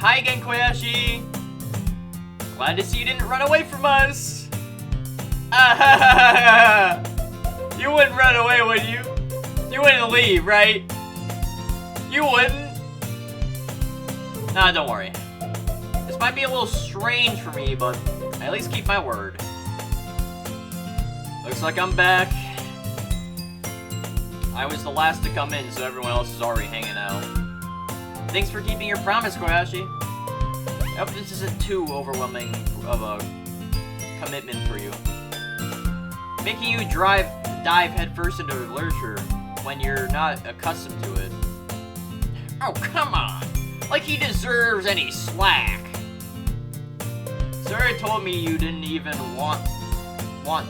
Hi again, Koyashi. Glad to see you didn't run away from us. You wouldn't run away, would you? You wouldn't leave, right? You wouldn't. Nah, don't worry. This might be a little strange for me, but I at least keep my word. Looks like I'm back. I was the last to come in, so everyone else is already hanging out. Thanks for keeping your promise, Koyashi. I hope this isn't too overwhelming of a commitment for you. Making you dive headfirst into literature when you're not accustomed to it. Oh, come on! Like he deserves any slack. Sayori told me you didn't even want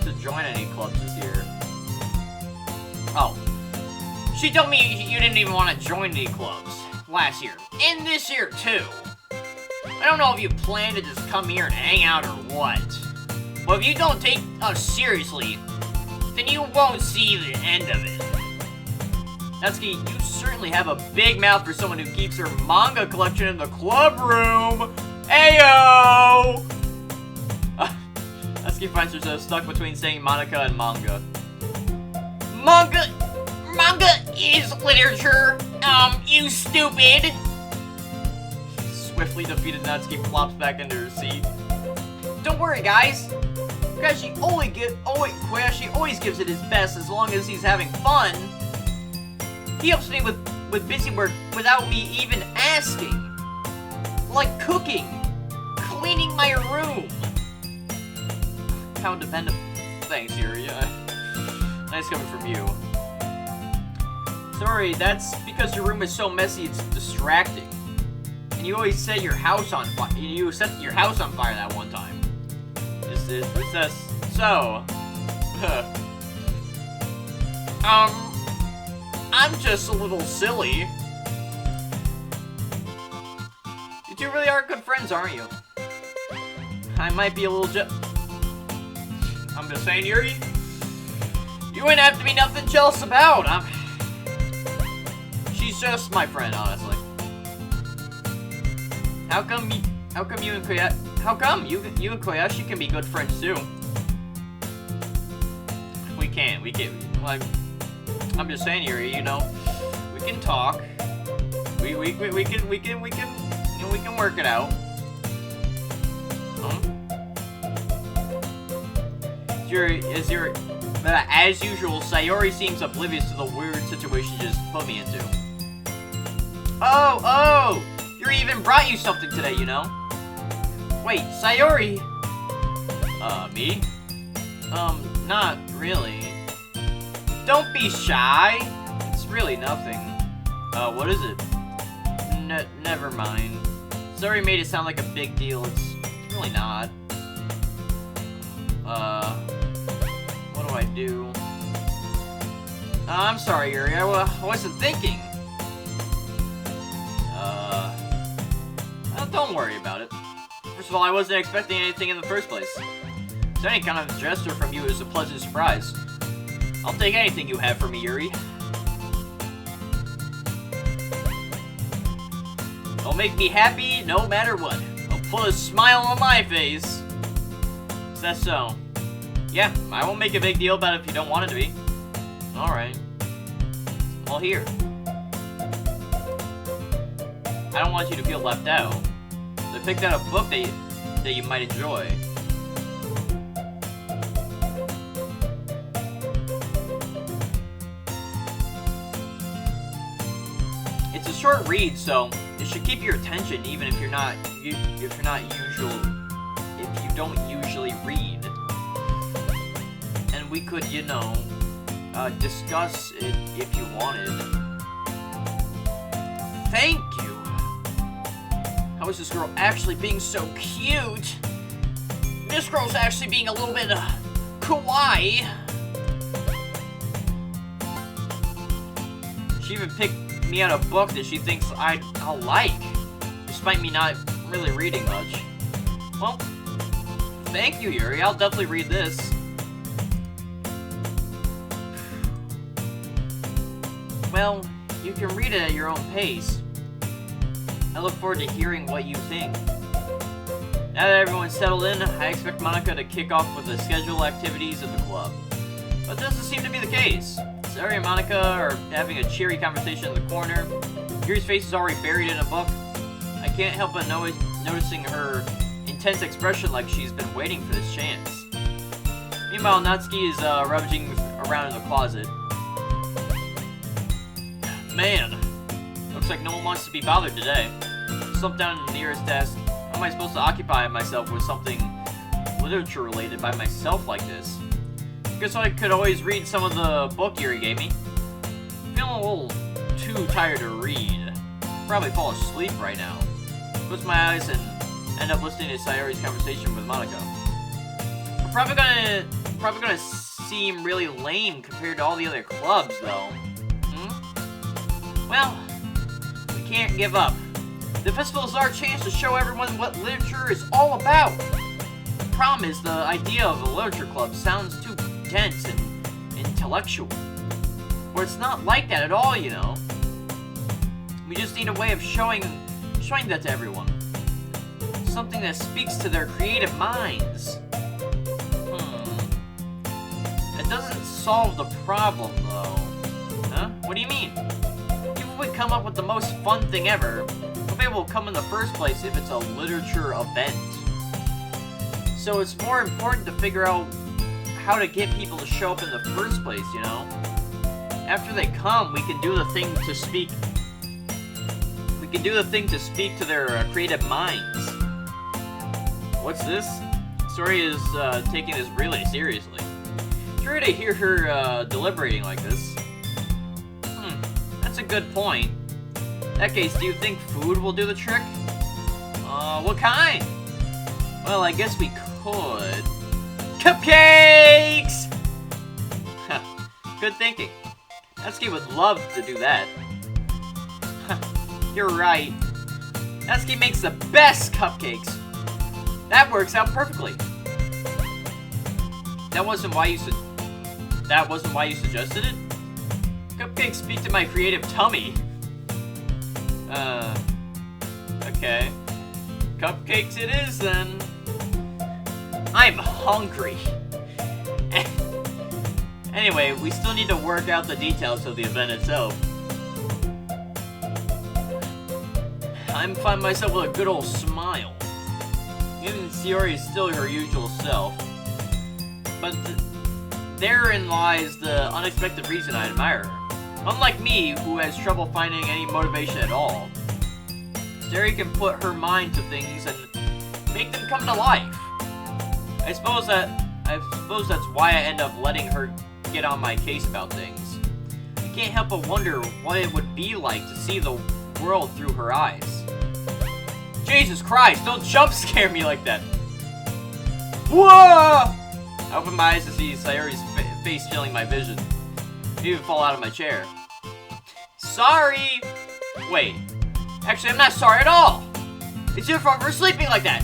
to join any clubs this year. Oh. She told me you didn't even want to join any clubs last year. And this year, too. I don't know if you plan to just come here and hang out or what. But if you don't take us seriously, then you won't see the end of it. Natsuki, you certainly have a big mouth for someone who keeps her manga collection in the club room. Ayo! Natsuki finds herself stuck between saying Monica and manga. Manga is literature. You stupid. Swiftly defeated, Natsuki flops back into her seat. Don't worry, guys. Koyashi always gives it his best as long as he's having fun. He helps me with busy work without me even asking. Like cooking, cleaning my room. How dependent. Thanks, Yuri. Nice coming from you. Sorry, that's because your room is so messy it's distracting. And you always set your house on fire. You set your house on fire that one time. Is that so? I'm just a little silly. You two really are good friends, aren't you? I might be a little I'm just saying, Yuri. You wouldn't have to be nothing jealous about. She's just my friend, honestly. How come you and Koyashi can be good friends too? We can't. Like, I'm just saying, Yuri. You know, we can talk. We can work it out. As usual, Sayori seems oblivious to the weird situation you just put me into. Oh! Yuri even brought you something today, you know? Wait, Sayori? Me? Not really. Don't be shy. It's really nothing. What is it? Never mind. Sayori made it sound like a big deal. It's really not. What do I do? I'm sorry, Yuri. I wasn't thinking. Don't worry about it. First of all, I wasn't expecting anything in the first place. So any kind of gesture from you is a pleasant surprise. I'll take anything you have for me, Yuri. It'll make me happy no matter what. It'll put a smile on my face. Is that so? Yeah, I won't make a big deal about it if you don't want it to be. Alright. Well, here. I don't want you to feel left out. I picked out a book that you might enjoy. It's a short read, so it should keep your attention even if you don't usually read. And we could, you know, discuss it if you wanted. Thank you. How is this girl actually being so cute? This girl's actually being a little bit kawaii. She even picked me out a book that she thinks I'll like, despite me not really reading much. Well, thank you, Yuri. I'll definitely read this. Well, you can read it at your own pace. I look forward to hearing what you think. Now that everyone's settled in, I expect Monica to kick off with the scheduled activities of the club. But this doesn't seem to be the case. Sayori and Monica are having a cheery conversation in the corner. Yuri's face is already buried in a book. I can't help but noticing her intense expression like she's been waiting for this chance. Meanwhile, Natsuki is rummaging around in the closet. Man, looks like no one wants to be bothered today. Slumped down in the nearest desk. How am I supposed to occupy myself with something literature related by myself like this? Guess I could always read some of the book Yuri gave me. Feeling a little too tired to read. Probably fall asleep right now. Close my eyes and end up listening to Sayori's conversation with Monica. I'm probably gonna seem really lame compared to all the other clubs, though. Well, we can't give up. The festival is our chance to show everyone what literature is all about. The problem is the idea of a literature club sounds too dense and intellectual. But it's not like that at all, you know. We just need a way of showing that to everyone. Something that speaks to their creative minds. It doesn't solve the problem, though. Huh? What do you mean? People would come up with the most fun thing ever, but they will come in the first place if it's a literature event. So it's more important to figure out how to get people to show up in the first place, you know? After they come, we can do the thing to speak. We can do the thing to speak to their creative minds. What's this? Sayori is taking this really seriously. It's weird to hear her deliberating like this. That's a good point. In that case, do you think food will do the trick? What kind? Well, I guess we could. Cupcakes! Good thinking. Natsuki would love to do that. You're right. Natsuki makes the best cupcakes. That works out perfectly. That wasn't why you suggested it? Cupcakes speak to my creative tummy. Okay. Cupcakes it is, then. I'm hungry. Anyway, we still need to work out the details of the event itself. I find myself with a good old smile. Even Sayori is still her usual self. But therein lies the unexpected reason I admire her. Unlike me, who has trouble finding any motivation at all, Sayori can put her mind to things and make them come to life. I suppose that's why I end up letting her get on my case about things. I can't help but wonder what it would be like to see the world through her eyes. Jesus Christ, don't jump scare me like that. Whoa! I open my eyes to see Sayori's face filling my vision. I even fall out of my chair. Sorry! Wait. Actually, I'm not sorry at all! It's your fault for sleeping like that!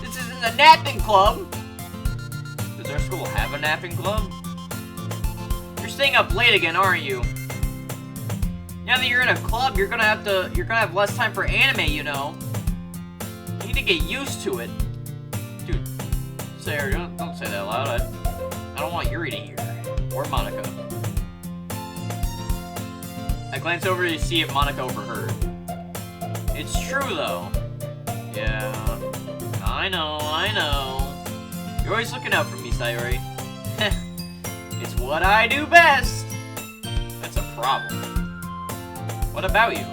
This isn't a napping club! Does our school have a napping club? You're staying up late again, aren't you? Now that you're in a club, you're gonna have less time for anime, you know. You need to get used to it. Dude, Sayori, don't say that loud. I don't want Yuri to hear. Or Monica. I glance over to see if Monica overheard. It's true, though. Yeah. I know. You're always looking out for me, Sayori. It's what I do best. That's a problem. What about you?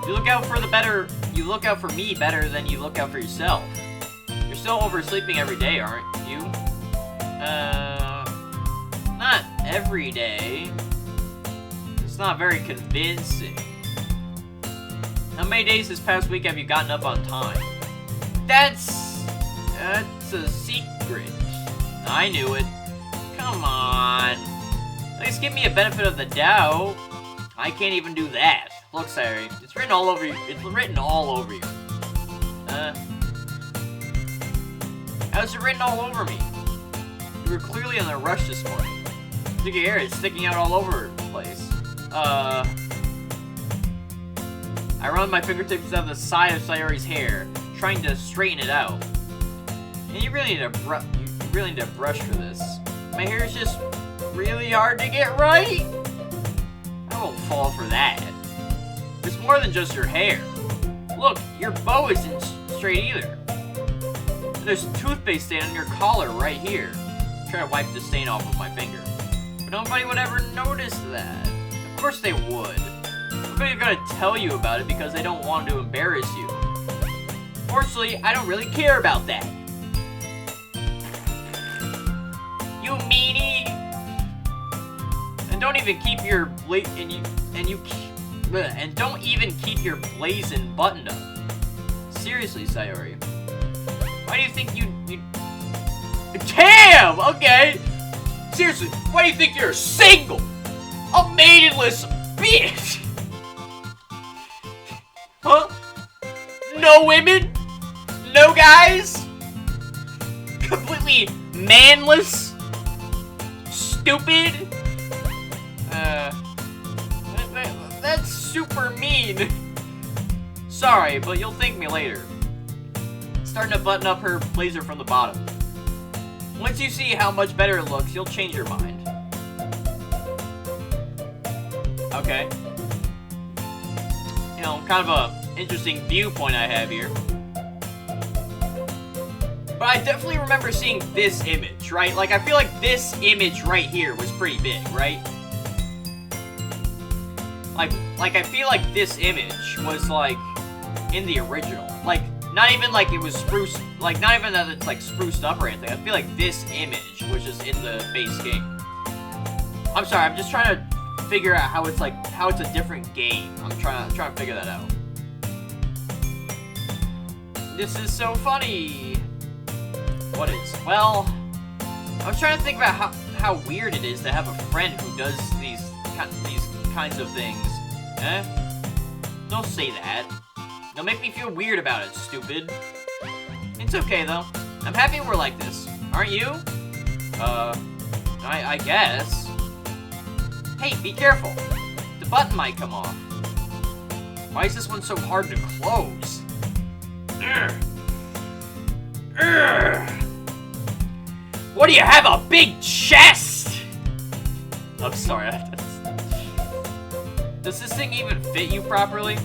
You look out for me better than you look out for yourself. You're still oversleeping every day, aren't you? Not every day. It's not very convincing. How many days this past week have you gotten up on time? That's a secret. I knew it. Come on. At least give me a benefit of the doubt. I can't even do that. Look, Sayori, it's written all over you. It's written all over you. How's it written all over me? You were clearly in a rush this morning. I think your hair is sticking out all over the place. run my fingertips down the side of Sayori's hair, trying to straighten it out. And you really need a brush for this. My hair is just really hard to get right. I won't fall for that. It's more than just your hair. Look, your bow isn't straight either. There's toothpaste stain on your collar right here. Try to wipe the stain off with my finger. But nobody would ever notice that. Of course they would. Nobody's gonna tell you about it because they don't want to embarrass you. Fortunately, I don't really care about that. You meanie! And don't even keep your don't even keep your blazing buttoned up. Seriously, Sayori. Why do you think you Damn! Okay! Seriously, why do you think you're single? A maidenless bitch! Huh? No women? No guys? Completely manless? Stupid? That's super mean. Sorry, but you'll thank me later. Starting to button up her blazer from the bottom. Once you see how much better it looks, you'll change your mind. Okay. You know, kind of a interesting viewpoint I have here. But I definitely remember seeing this image, right? Like, I feel like this image right here was pretty big, right? Like I feel like this image was, like, in the original. Like, not even like it was spruced, like, not even that it's, like, spruced up or anything. I feel like this image was just in the base game. I'm sorry, I'm just trying to figure out how it's, like, how it's a different game. I'm trying to figure that out. This is so funny. What is? Well, I was trying to think about how weird it is to have a friend who does these kinds of things. Eh? Don't say that. Don't make me feel weird about it, stupid. It's okay, though. I'm happy we're like this. Aren't you? I guess. Hey, be careful. The button might come off. Why is this one so hard to close? Urgh. Urgh. What do you have, a big chest? I'm sorry. Does this thing even fit you properly?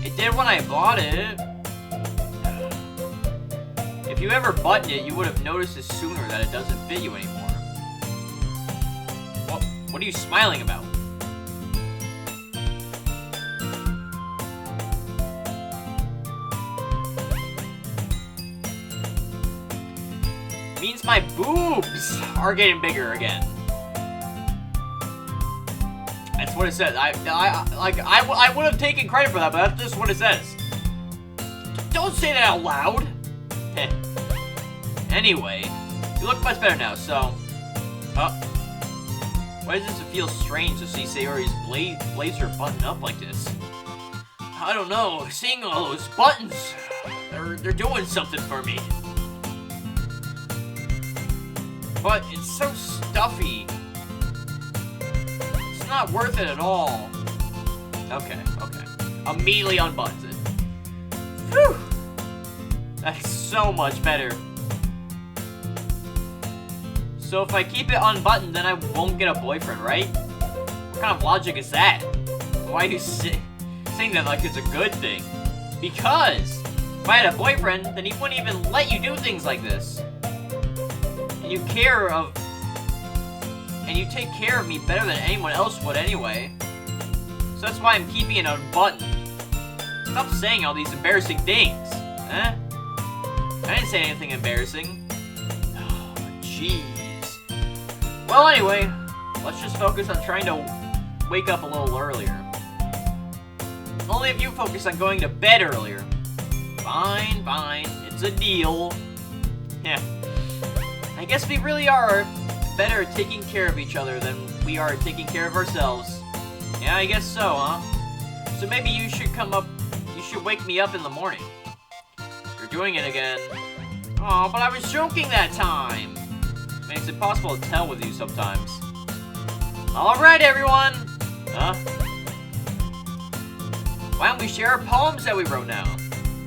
It did when I bought it. If you ever buttoned it, you would have noticed it sooner that it doesn't fit you anymore. What are you smiling about? Means my boobs are getting bigger again. That's what it says. I would have taken credit for that, but that's just what it says. Don't say that out loud. Anyway, you look much better now, so... Why does it feel strange to see Sayori's blazer buttoned up like this? I don't know. Seeing all those buttons, they're doing something for me. But it's so stuffy. It's not worth it at all. Okay. Immediately unbuttons it. Whew! That's so much better. So if I keep it unbuttoned, then I won't get a boyfriend, right? What kind of logic is that? Why are you saying that like it's a good thing? Because if I had a boyfriend, then he wouldn't even let you do things like this. And you take care of me better than anyone else would anyway. So that's why I'm keeping it unbuttoned. Stop saying all these embarrassing things. Huh? I didn't say anything embarrassing. Oh, jeez. Well, anyway, let's just focus on trying to wake up a little earlier. Only if you focus on going to bed earlier. Fine. It's a deal. Yeah. I guess we really are better at taking care of each other than we are at taking care of ourselves. Yeah, I guess so, huh? So maybe you should wake me up in the morning. You're doing it again. Aw, but I was joking that time. Makes it impossible to tell with you sometimes. Alright, everyone. Huh? Why don't we share our poems that we wrote now?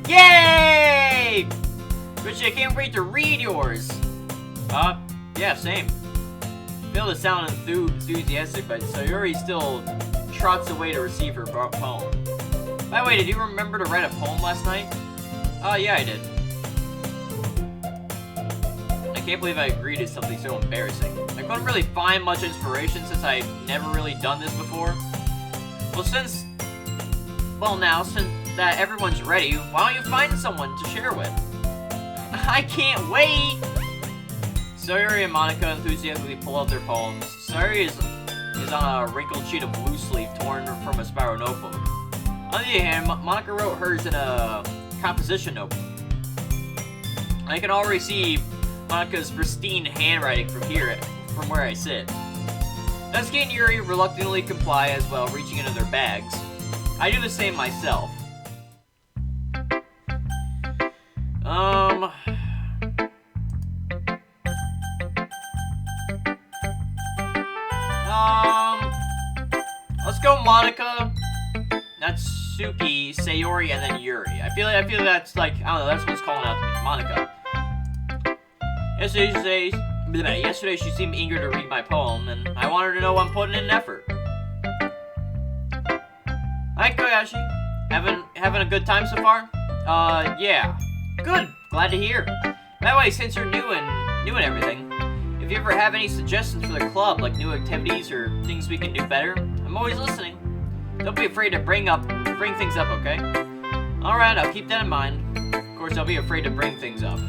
Yay! Which I can't wait to read yours. Yeah, same. Feel to sound enthusiastic, but Sayori still trots away to receive her poem. By the way, did you remember to write a poem last night? Yeah, I did. I can't believe I agreed to something so embarrassing. I couldn't really find much inspiration since I've never really done this before. Well, since that everyone's ready, why don't you find someone to share with? I can't wait! Sayori and Monica enthusiastically pull out their poems. Sayori is on a wrinkled sheet of loose leaf torn from a spiral notebook. On the other hand, Monica wrote hers in a composition notebook. I can already see Monica's pristine handwriting from where I sit. Doki and Yuri reluctantly comply as well, reaching into their bags. I do the same myself. Let's go Monica, Natsuki, Sayori, and then Yuri. I feel that's like, I don't know, that's what's calling out to me. Monica. Yesterday she seemed eager to read my poem, and I want her to know I'm putting in an effort. Hi, Koyashi. Having a good time so far? Yeah. Good. Glad to hear. By the way, since you're new and everything, if you ever have any suggestions for the club, like new activities or things we can do better, I'm always listening. Don't be afraid to bring things up, okay? Alright, I'll keep that in mind. Of course, I'll be afraid to bring things up.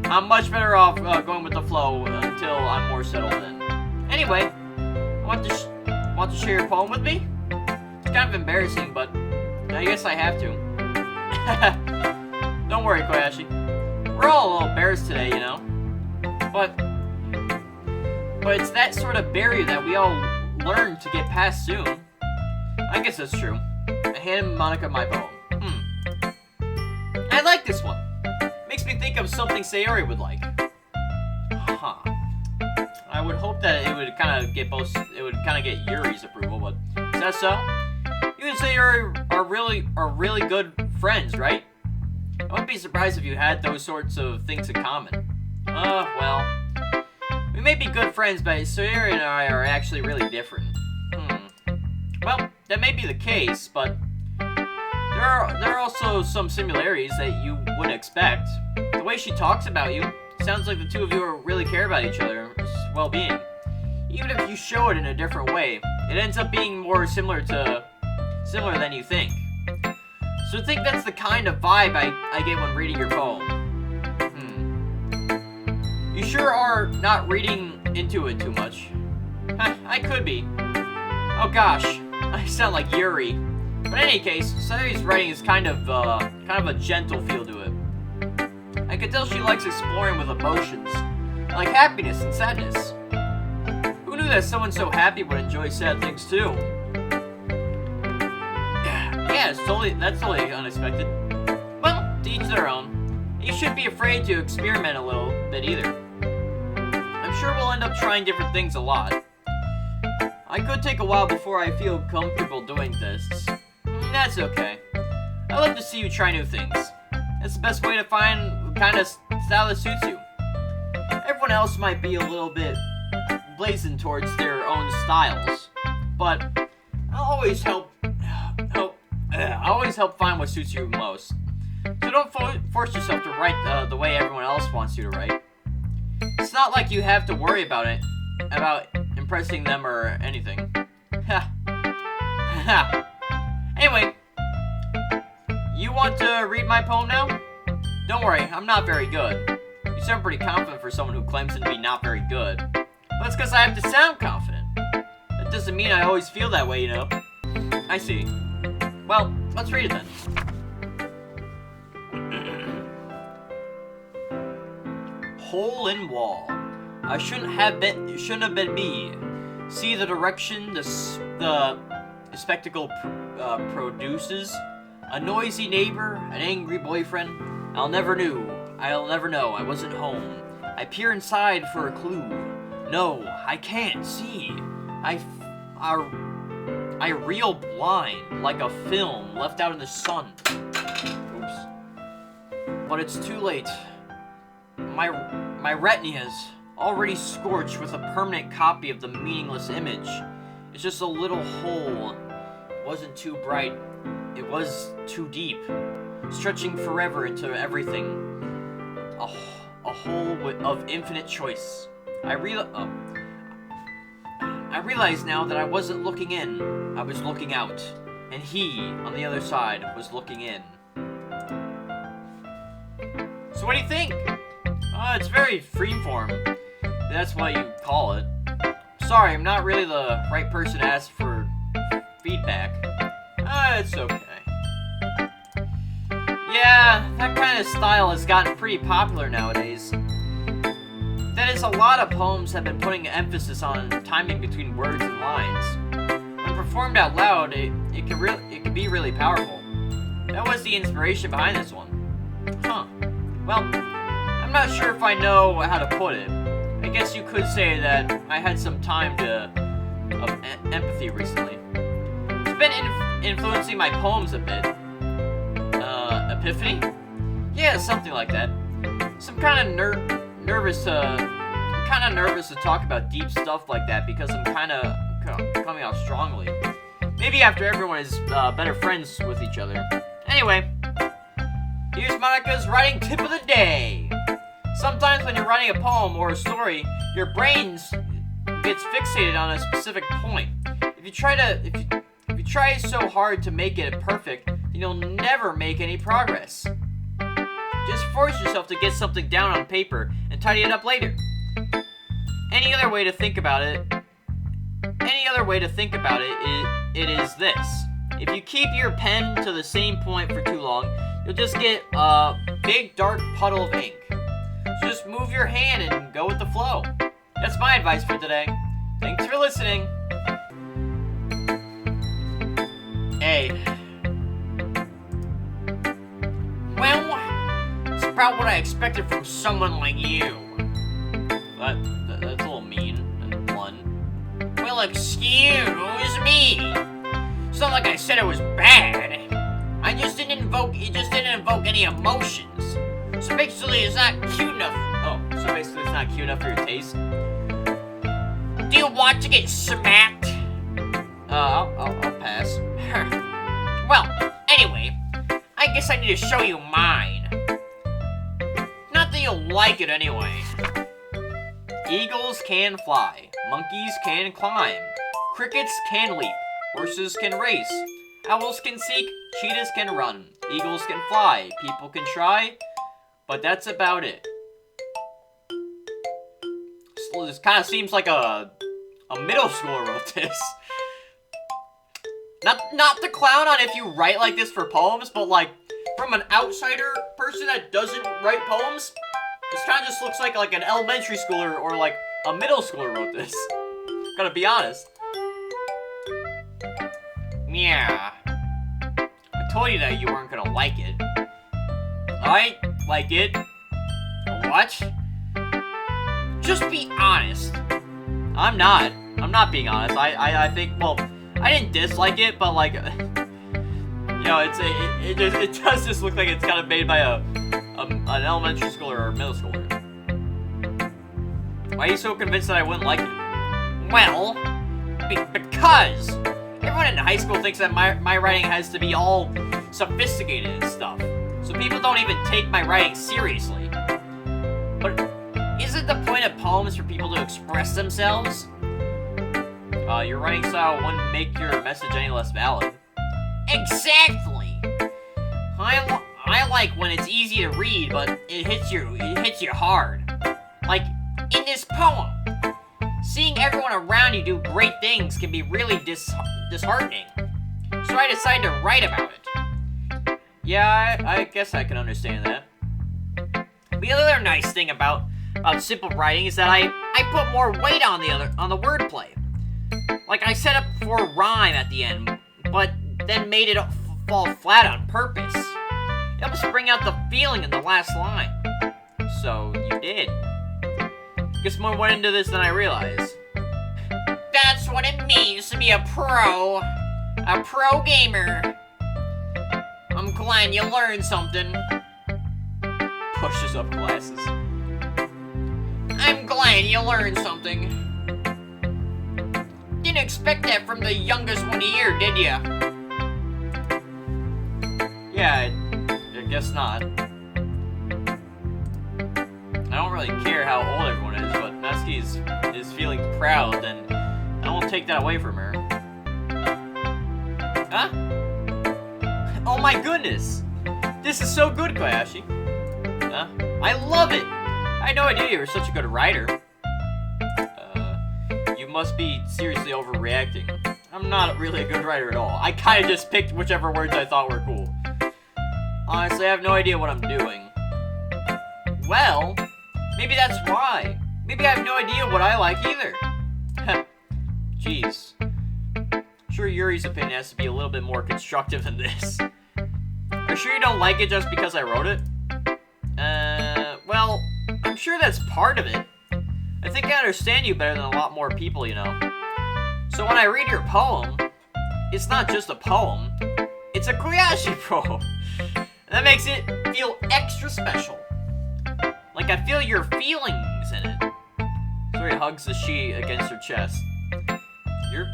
I'm much better off going with the flow until I'm more settled in. Anyway, want to share your poem with me? It's kind of embarrassing, but I guess I have to. Don't worry, Koyashi. We're all a little embarrassed today, you know. But it's that sort of barrier that we all learn to get past soon. I guess that's true. I handed Monica my poem. I like this one. Makes me think of something Sayori would like. Huh. I would hope that it would kind of get Yuri's approval, but is that so? You and Sayori are really good friends, right? I wouldn't be surprised if you had those sorts of things in common. Well, we may be good friends, but Sayori and I are actually really different. Well, that may be the case, but there are also some similarities that you wouldn't expect. The way she talks about you, sounds like the two of you really care about each other's well-being. Even if you show it in a different way, it ends up being more similar than you think. So I think that's the kind of vibe I get when reading your poem. You sure are not reading into it too much. I could be. Oh gosh, I sound like Yuri. But in any case, Sayori's writing is kind of a gentle feel to it. I could tell she likes exploring with emotions, like happiness and sadness. Who knew that someone so happy would enjoy sad things too? Yeah, that's totally unexpected. Well, to each their own. You shouldn't be afraid to experiment a little bit either. I'm sure we'll end up trying different things a lot. I could take a while before I feel comfortable doing this. That's okay. I love to see you try new things. That's the best way to find the kind of style that suits you. Everyone else might be a little bit blazing towards their own styles, but I'll always help find what suits you most. So don't force yourself to write the way everyone else wants you to write. It's not like you have to worry about impressing them or anything. Anyway, you want to read my poem now? Don't worry, I'm not very good. You sound pretty confident for someone who claims to be not very good. But that's because I have to sound confident. That doesn't mean I always feel that way, you know. I see. Well, let's read it then. Hole in wall. I shouldn't have been me. See the direction the spectacle produces. A noisy neighbor, an angry boyfriend. I'll never know. I wasn't home. I peer inside for a clue. No, I can't see. I reel blind, like a film left out in the sun. Oops. But it's too late. My retina's already scorched with a permanent copy of the meaningless image. It's just a little hole. It wasn't too bright. It was too deep, stretching forever into everything. A hole of infinite choice. I realize now that I wasn't looking in, I was looking out, and he, on the other side, was looking in. So what do you think? It's very freeform. That's what you call it. Sorry, I'm not really the right person to ask for feedback. It's okay. Yeah, that kind of style has gotten pretty popular nowadays. That is, a lot of poems have been putting emphasis on timing between words and lines. When performed out loud, it can be really powerful. That was the inspiration behind this one. Huh. Well, I'm not sure if I know how to put it. I guess you could say that I had some time of empathy recently. It's been influencing my poems a bit. Epiphany? Yeah, something like that. I'm kind of nervous to talk about deep stuff like that because I'm kind of coming out strongly. Maybe after everyone is better friends with each other. Anyway, here's Monica's writing tip of the day. Sometimes when you're writing a poem or a story, your brain gets fixated on a specific point. If you try so hard to make it perfect, then you'll never make any progress. Just force yourself to get something down on paper and tidy it up later. Any other way to think about it is this. If you keep your pen to the same point for too long, you'll just get a big dark puddle of ink. So just move your hand and go with the flow. That's my advice for today. Thanks for listening. Hey. Well, it's about what I expected from someone like you. That's a little mean and blunt. Well, excuse me. It's not like I said it was bad. It just didn't invoke any emotions. So basically, it's not cute enough. So basically, it's not cute enough for your taste. Do you want to get smacked? I'll pass. Well, anyway, I guess I need to show you mine. Not that you'll like it anyway. Eagles can fly. Monkeys can climb. Crickets can leap. Horses can race. Owls can seek. Cheetahs can run. Eagles can fly. People can try. But that's about it. This kind of seems like a middle schooler wrote this. Not to clown on if you write like this for poems, but like from an outsider person that doesn't write poems, this kind of just looks like an elementary schooler or like a middle schooler wrote this. Gotta be honest. Yeah. I told you that you weren't gonna like it. I like it. What? Just be honest. I'm not being honest. I think, well, I didn't dislike it, but like, you know, it does just look like it's kind of made by an elementary schooler or a middle schooler. Why are you so convinced that I wouldn't like it? Well, because everyone in high school thinks that my writing has to be all sophisticated and stuff. So people don't even take my writing seriously. But isn't the point of poems for people to express themselves? Your writing style wouldn't make your message any less valid. Exactly! I like when it's easy to read, but it hits you hard. Like, in this poem, seeing everyone around you do great things can be really disheartening. So I decided to write about it. Yeah, I guess I can understand that. The other nice thing about simple writing is that I put more weight on the wordplay. Like, I set up for a rhyme at the end, but then made it fall flat on purpose. It helps bring out the feeling in the last line. So, you did. Guess more went into this than I realized. that's what it means to be a pro gamer. I'm glad you learned something. Pushes up glasses. I'm glad you learned something. Didn't expect that from the youngest one here, did ya? Yeah, I guess not. I don't really care how old everyone is, but Natsuki is feeling proud, and I won't take that away from her. Huh? Oh my goodness! This is so good, Koyashi. Huh? I love it! I had no idea you were such a good writer. You must be seriously overreacting. I'm not really a good writer at all. I kinda just picked whichever words I thought were cool. Honestly, I have no idea what I'm doing. Well, maybe that's why. Maybe I have no idea what I like either. Jeez. Sure, Yuri's opinion has to be a little bit more constructive than this. Are you sure you don't like it just because I wrote it? Well, I'm sure that's part of it. I think I understand you better than a lot more people, you know. So when I read your poem, it's not just a poem, it's a Koyashi poem. That makes it feel extra special. Like I feel your feelings in it. Sayori hugs the sheet against her chest. You're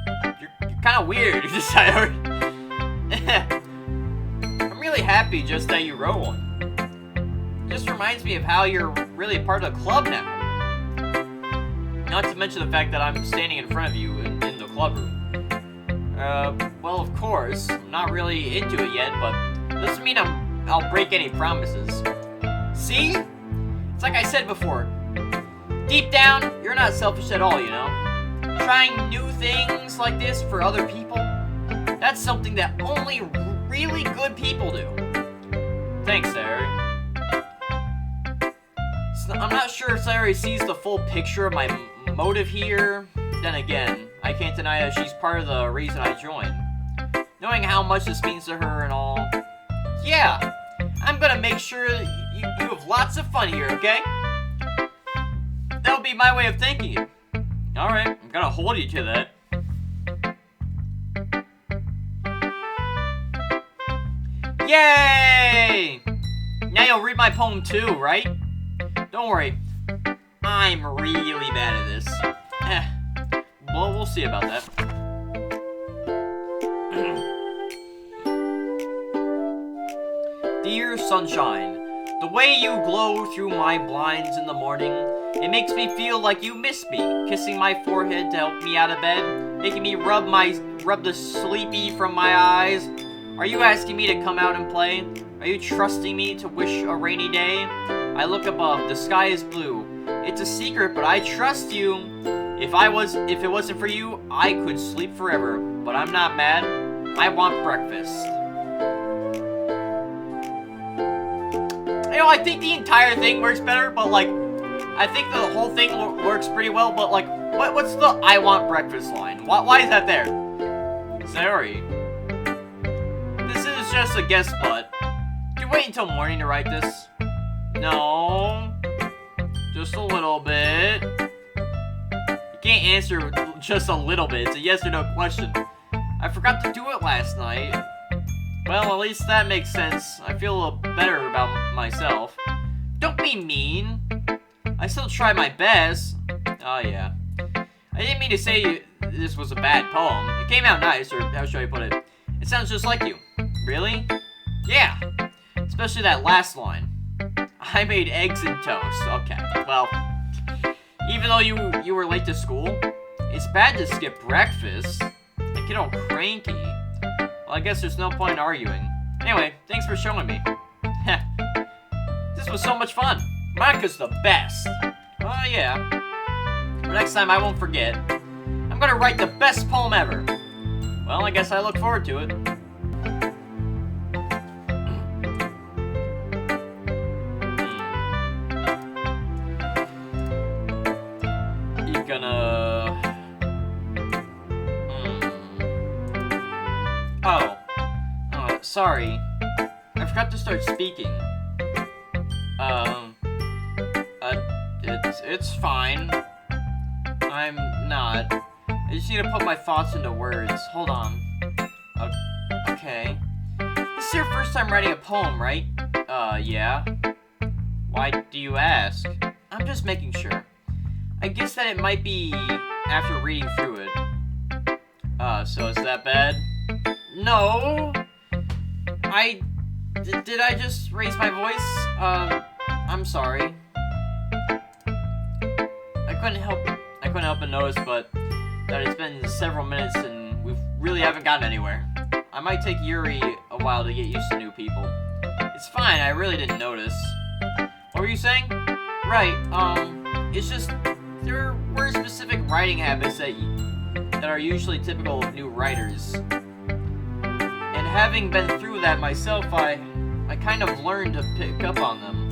kind of weird, Sayori. I'm really happy just that you wrote one. It just reminds me of how you're really a part of the club now. Not to mention the fact that I'm standing in front of you in the club room. Well, of course, I'm not really into it yet, but doesn't mean I'll break any promises. See? It's like I said before. Deep down, you're not selfish at all, you know? Trying new things like this for other people, that's something that only really good people do. Thanks, Sayori. I'm not sure if Sayori sees the full picture of my motive here. Then again, I can't deny that she's part of the reason I joined. Knowing how much this means to her and all. Yeah, I'm gonna make sure you have lots of fun here, okay? That'll be my way of thanking you. Alright, I'm gonna hold you to that. Yay! Now you'll read my poem too, right? Don't worry, I'm really bad at this. Well, we'll see about that. Dear sunshine, the way you glow through my blinds in the morning, it makes me feel like you miss me, kissing my forehead to help me out of bed, making me rub the sleepy from my eyes. Are you asking me to come out and play? Are you trusting me to wish a rainy day? I look above, the sky is blue. It's a secret, but I trust you. If it wasn't for you, I could sleep forever. But I'm not mad. I want breakfast. You know, I think the entire thing works better, but like, I think the whole thing works pretty well, but like, what's the I want breakfast line? Why is that there? Sayori. This is just a guess, but do you wait until morning to write this? No. Just a little bit. You can't answer just a little bit. It's a yes or no question. I forgot to do it last night. Well, at least that makes sense. I feel a little better about myself. Don't be mean. I still tried my best. Oh, yeah. I didn't mean to say this was a bad poem. It came out nice, or how should I put it? It sounds just like you. Really? Yeah. Especially that last line. I made eggs and toast. Okay, well, even though you were late to school, it's bad to skip breakfast. I get all cranky. Well, I guess there's no point in arguing. Anyway, thanks for showing me. This was so much fun. Monika's the best. Oh, yeah. But next time I won't forget. I'm gonna write the best poem ever. Well, I guess I look forward to it. You gonna... Oh. Sorry. I forgot to start speaking. It's fine. I'm not. I just need to put my thoughts into words. Hold on. Okay. This is your first time writing a poem, right? Yeah. Why do you ask? I'm just making sure. I guess that it might be after reading through it. So is that bad? No. Did I just raise my voice? I'm sorry. I couldn't help but notice, but that it's been several minutes and we really haven't gotten anywhere. I might take Yuri a while to get used to new people. It's fine, I really didn't notice. What were you saying? Right, it's just there were specific writing habits that are usually typical of new writers. And having been through that myself, I kind of learned to pick up on them.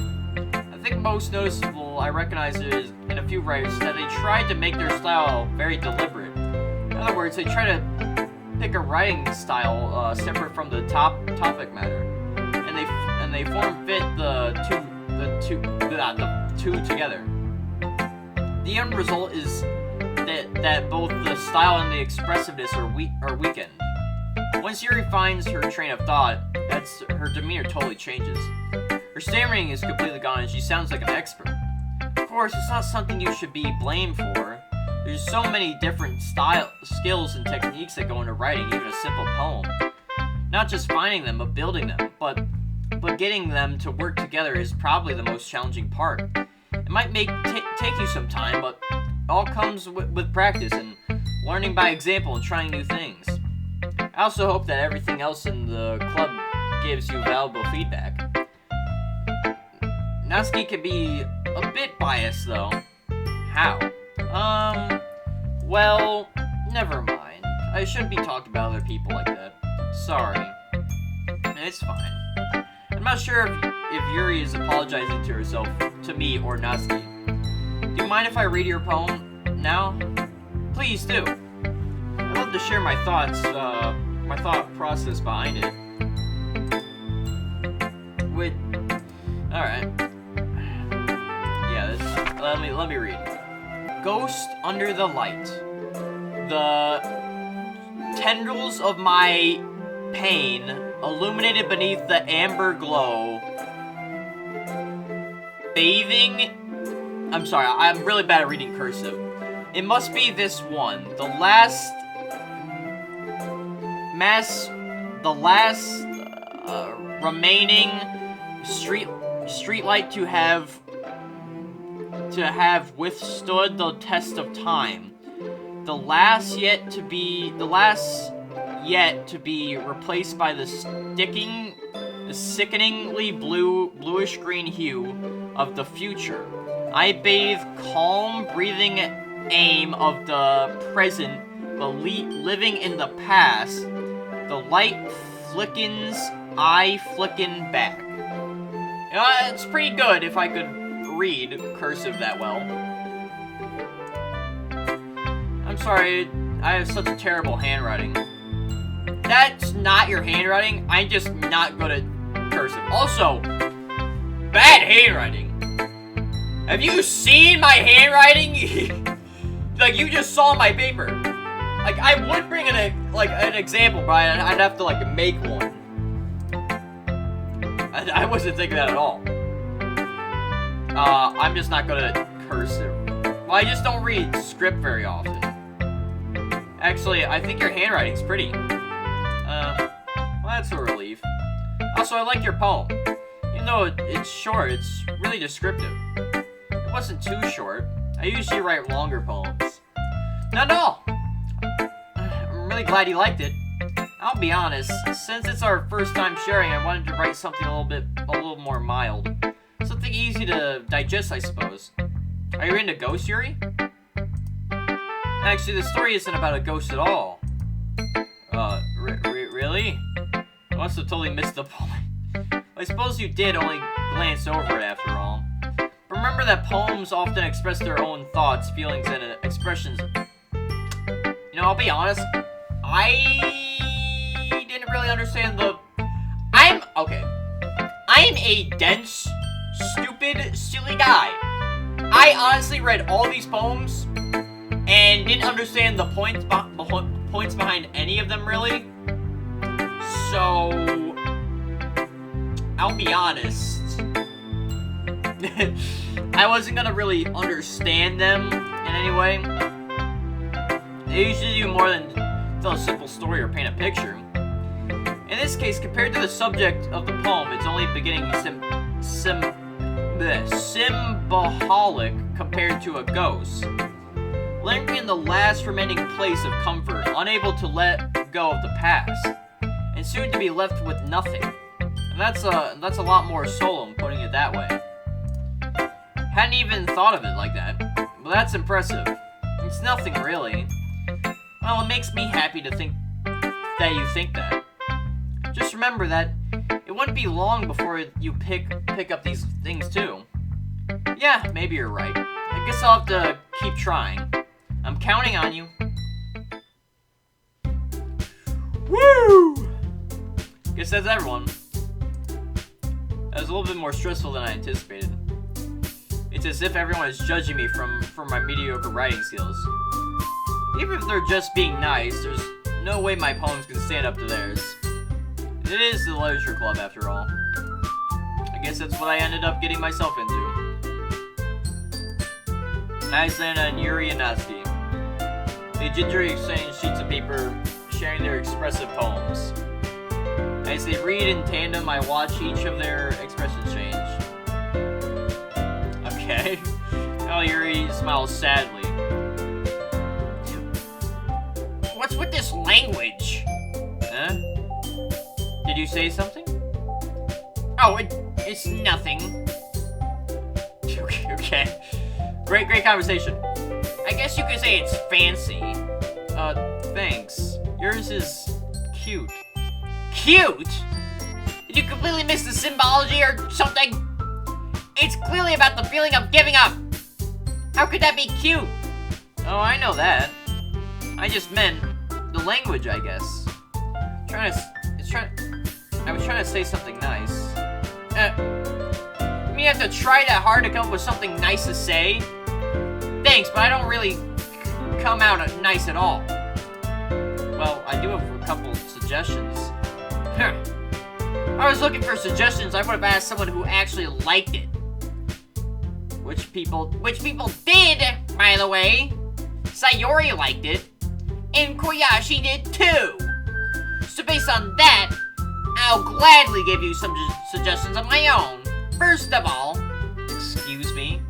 I think most noticeable, I recognize it is in a few writers that they tried to make their style very deliberate. In other words, they try to pick a writing style separate from the topic matter, and they form fit the two together. The end result is that both the style and the expressiveness are weakened. Once Yuri finds her train of thought, her demeanor totally changes. Her stammering is completely gone and she sounds like an expert. Of course, it's not something you should be blamed for. There's so many different skills and techniques that go into writing even a simple poem. Not just finding them, but building them. But getting them to work together is probably the most challenging part. It might take you some time, but it all comes with practice and learning by example and trying new things. I also hope that everything else in the club gives you valuable feedback. Natsuki can be a bit biased, though. How? Well, never mind. I shouldn't be talking about other people like that. Sorry. It's fine. I'm not sure if Yuri is apologizing to herself, to me, or Natsuki. Do you mind if I read your poem now? Please do. I'd love to share my thoughts, my thought process behind it. Alright. Yeah, let me read. Ghost under the light. The tendrils of my pain illuminated beneath the amber glow. Bathing... I'm sorry, I'm really bad at reading cursive. It must be this one. The last remaining streetlight to have withstood the test of time. The last yet to be replaced by the sickeningly bluish green hue of the future. I bathe calm breathing aim of the present, but living in the past. The light flickens, I flicken back. You know, it's pretty good if I could read cursive that well. I'm sorry, I have such a terrible handwriting. That's not your handwriting, I'm just not good at cursive. Also, bad handwriting. Have you seen my handwriting? Like, you just saw my paper. Like, I would bring an example, but I'd have to, like, make one. I wasn't thinking that at all. I'm just not good at cursive. Well, I just don't read script very often. Actually, I think your handwriting's pretty. Well, that's a relief. Also, I like your poem. Even though it's short, it's really descriptive. It wasn't too short. I usually write longer poems. No! I'm really glad you liked it. I'll be honest, since it's our first time sharing, I wanted to write something a little more mild. Something easy to digest, I suppose. Are you into ghosts, Yuri? Actually, the story isn't about a ghost at all. Really? I must have totally missed the point. I suppose you did only glance over it after all. But remember that poems often express their own thoughts, feelings, and expressions. You know, I'll be honest, I didn't really understand I'm a dense, stupid, silly guy. I honestly read all these poems, and didn't understand the points behind any of them, really. So, I'll be honest. I wasn't gonna really understand them in any way. They usually do more than tell a simple story or paint a picture. In this case, compared to the subject of the poem, it's only beginning symbolic compared to a ghost. Lingering in the last remaining place of comfort, unable to let go of the past, and soon to be left with nothing. And that's a lot more solemn, putting it that way. Hadn't even thought of it like that. Well, that's impressive. It's nothing, really. Well, it makes me happy to think that you think that. Just remember that it wouldn't be long before you pick up these things, too. Yeah, maybe you're right. I guess I'll have to keep trying. I'm counting on you. Woo! Guess that's everyone. That was a little bit more stressful than I anticipated. It's as if everyone is judging me for my mediocre writing skills. Even if they're just being nice, there's no way my poems can stand up to theirs. It is the literature club, after all. I guess that's what I ended up getting myself into. Aislinn and Yuri and Natsuki. They gingerly exchange sheets of paper, sharing their expressive poems. As they read in tandem, I watch each of their expressions change. Okay. Now Yuri smiles sadly. What's with this language? Huh? Did you say something? Oh, it's nothing. Okay. Great conversation. I guess you could say it's fancy. Thanks. Yours is cute. Cute? Did you completely miss the symbology or something? It's clearly about the feeling of giving up. How could that be cute? Oh, I know that. I just meant the language, I guess. I was trying to say something nice. I mean, you have to try that hard to come up with something nice to say? Thanks, but I don't really come out nice at all. Well, I do have a couple suggestions. I was looking for suggestions. I would have asked someone who actually liked it. Which people did, by the way. Sayori liked it, and Koyashi did too. So based on that, I'll gladly give you some suggestions of my own. First of all, excuse me.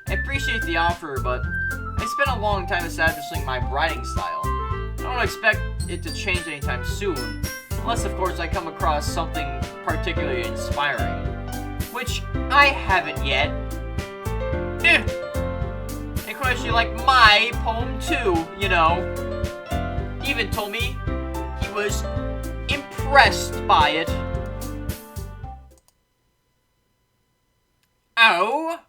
I appreciate the offer, but I spent a long time establishing my writing style. I don't expect it to change anytime soon, unless of course I come across something particularly inspiring. Which I haven't yet. And of course you like my poem too, you know. He even told me he was impressed by it. Oh?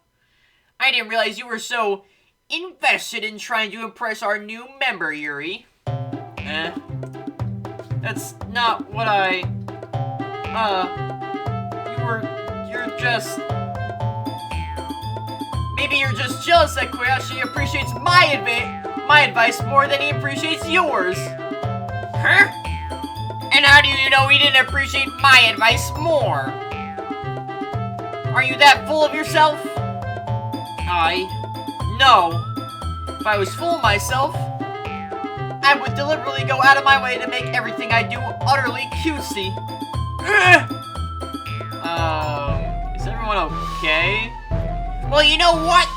I didn't realize you were so invested in trying to impress our new member, Yuri. That's not what you're just... Maybe you're just jealous that Koyashi appreciates my advice more than he appreciates yours. Huh? And how do you know he didn't appreciate my advice more? Are you that full of yourself? No. If I was full of myself, I would deliberately go out of my way to make everything I do utterly cutesy. Is everyone okay? Well, you know what?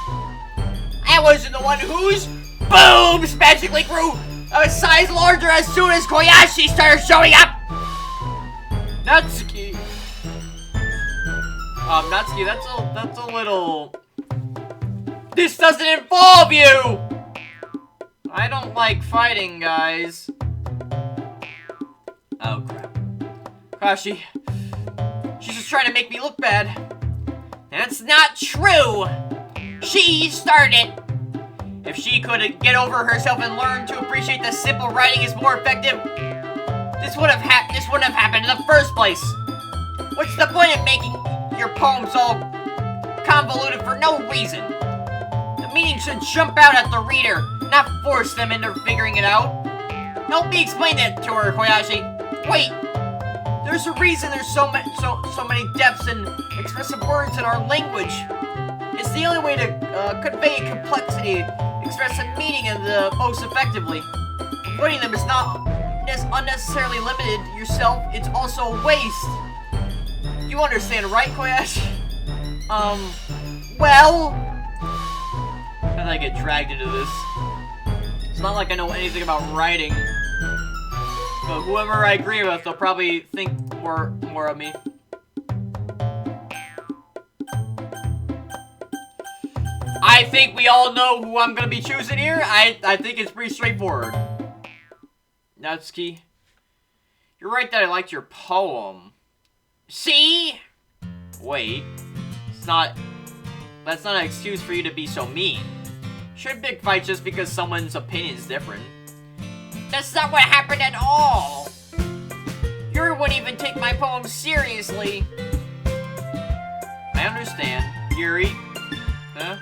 I wasn't the one whose boobs magically grew a size larger as soon as Koyashi started showing up! Natsuki. Natsuki, that's a little... This doesn't involve you! I don't like fighting, guys. Oh, crap. Koyashi, she's just trying to make me look bad. That's not true! She started it! If she could get over herself and learn to appreciate that simple writing is more effective, this wouldn't have happened in the first place. What's the point of making your poems all convoluted for no reason? The meaning should jump out at the reader, not force them into figuring it out. Help me explain that to her, Koyashi. Wait, there's a reason there's so many depths and expressive words in our language. It's the only way to convey complexity, express a meaning in the most effectively. Avoiding them is not unnecessarily limited yourself, it's also a waste. You understand, right, Koyashi? Well... How did I get dragged into this? It's not like I know anything about writing. But whoever I agree with, they'll probably think more of me. I think we all know who I'm gonna be choosing here. I think it's pretty straightforward. Natsuki, you're right that I liked your poem. See? Wait, that's not an excuse for you to be so mean. Shouldn't pick fights just because someone's opinion is different. That's not what happened at all. Yuri wouldn't even take my poem seriously. I understand, Yuri. Huh?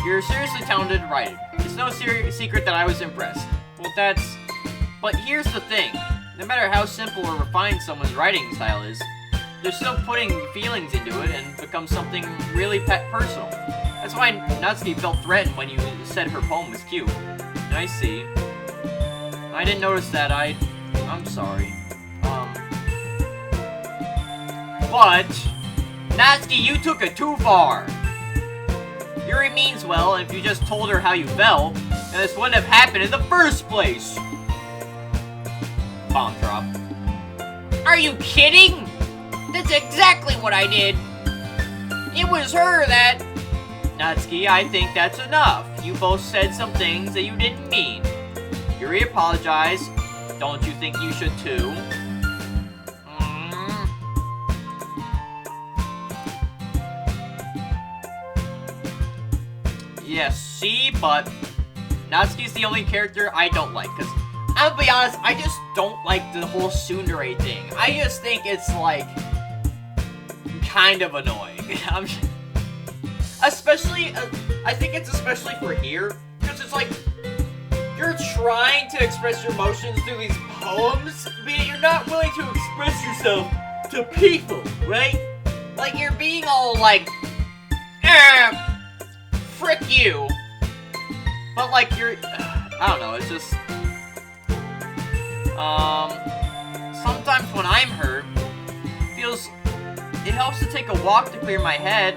You're a seriously talented writer. It's no secret that I was impressed. Well, but here's the thing. No matter how simple or refined someone's writing style is, they're still putting feelings into it and becomes something really personal. That's why Natsuki felt threatened when you said her poem was cute. I see. I didn't notice that. I'm sorry. But Natsuki, you took it too far. Yuri means well, and if you just told her how you felt, then this wouldn't have happened in the first place. Bomb drop. Are you kidding? That's exactly what I did. It was her that... Natsuki, I think that's enough. You both said some things that you didn't mean. Yuri apologized. Don't you think you should too? Yes, see, but Natsuki's the only character I don't like, because I'll be honest, I just don't like the whole tsundere thing. I just think it's, like, kind of annoying. Especially, I think it's especially for here, because it's like, you're trying to express your emotions through these poems, but you're not willing to express yourself to people, right? Like, you're being all like, frick you. But like, I don't know, it's just, sometimes when I'm hurt, it helps to take a walk to clear my head.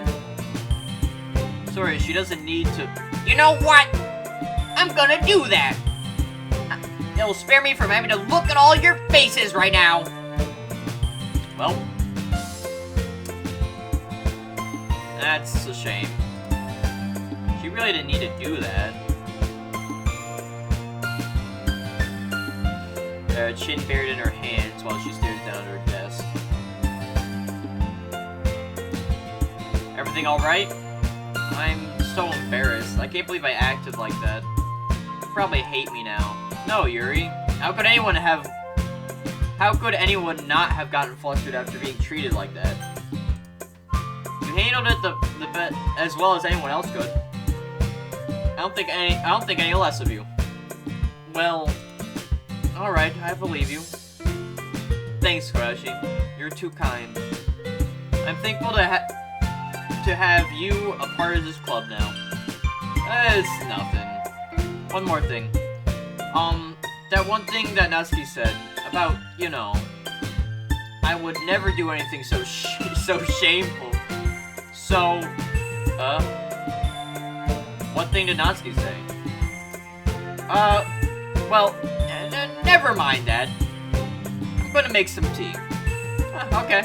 Sorry, she doesn't need to. You know what? I'm gonna do that. It'll spare me from having to look at all your faces right now. Well, that's a shame. She really didn't need to do that. Her chin buried in her hands while she stares down at her desk. Everything alright? I'm so embarrassed. I can't believe I acted like that. You probably hate me now. No, Yuri. How could anyone not have gotten flustered after being treated like that? You handled it the best as well as anyone else could. I don't think any less of you. Well, alright, I believe you. Thanks, Koyashi. You're too kind. I'm thankful to have you a part of this club now. It's nothing. One more thing. That one thing that Natsuki said about, you know, I would never do anything so shameful. So, what thing did Natsuki say? Well, never mind that. I'm gonna make some tea. Okay.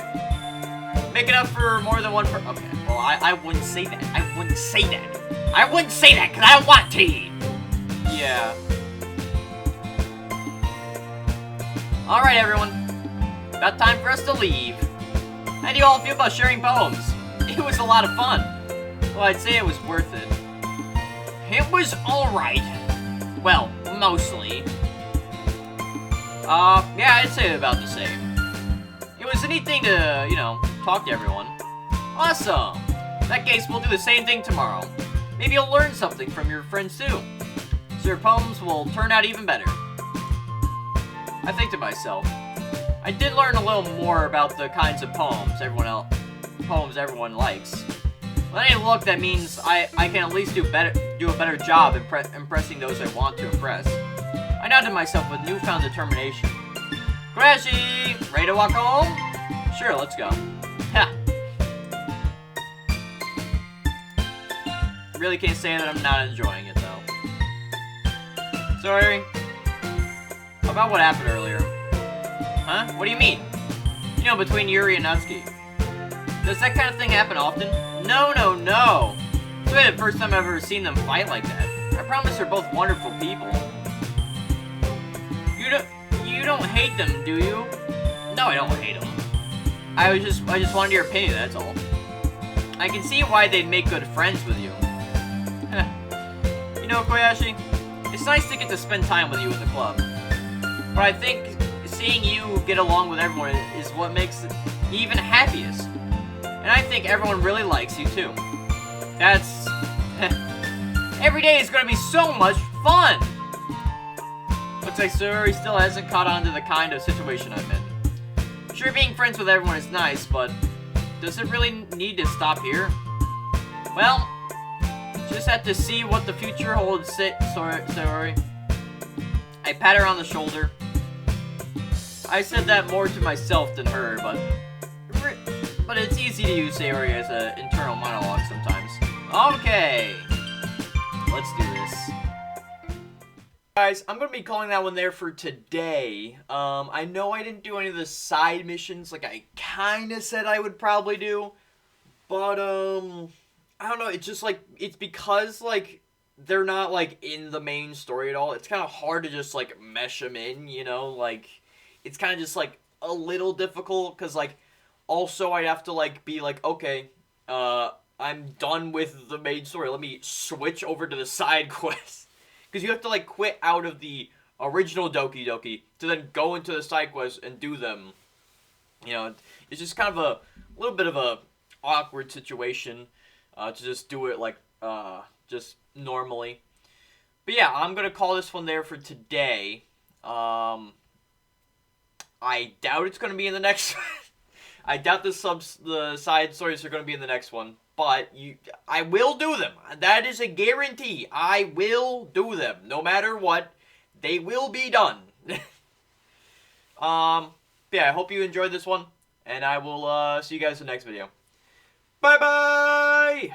Make it up for more than one person. Okay, well, I wouldn't say that. I wouldn't say that, because I don't want tea. Yeah. Alright, everyone. About time for us to leave. How do you all feel about sharing poems? It was a lot of fun. Well, I'd say it was worth it. It was alright. Well, mostly. Yeah, I'd say about the same. It was a neat thing to, you know, talk to everyone. Awesome! In that case, we'll do the same thing tomorrow. Maybe you'll learn something from your friends too, so your poems will turn out even better. I think to myself, I did learn a little more about the kinds of poems everyone likes. With any luck, that means I can at least do a better job impressing those I want to impress. I nodded to myself with newfound determination. Crashy! Ready to walk home? Sure, let's go. Ha! Really can't say that I'm not enjoying it, though. Sorry. About what happened earlier. Huh? What do you mean? You know, between Yuri and Natsuki. Does that kind of thing happen often? No. It's really the first time I've ever seen them fight like that. I promise they're both wonderful people. You don't hate them, do you? No, I don't hate them. I just wanted your opinion, that's all. I can see why they'd make good friends with you. You know, Koyashi, it's nice to get to spend time with you in the club. But I think seeing you get along with everyone is what makes me even happiest. And I think everyone really likes you too. That's... Every day is gonna be so much fun! Looks like Sayori still hasn't caught on to the kind of situation I'm in. Sure, being friends with everyone is nice, but does it really need to stop here? Well, just have to see what the future holds, Sayori. I pat her on the shoulder. I said that more to myself than her, but it's easy to use Sayori as an internal monologue sometimes. Okay, let's do this. Guys, I'm going to be calling that one there for today. I know I didn't do any of the side missions like I kind of said I would probably do. But, I don't know, it's just like, it's because, like, they're not, like, in the main story at all. It's kind of hard to just, like, mesh them in, you know? Like, it's kind of just, like, a little difficult, because, like, also I'd have to, like, be like, okay, I'm done with the main story. Let me switch over to the side quests. Because you have to, like, quit out of the original Doki Doki to then go into the side quests and do them. You know, it's just kind of a little bit of a awkward situation to just do it, like, just normally. But yeah, I'm going to call this one there for today. I doubt it's going to be in the next I doubt the side stories are going to be in the next one. But I will do them. That is a guarantee. I will do them. No matter what, they will be done. Yeah, I hope you enjoyed this one. And I will see you guys in the next video. Bye-bye!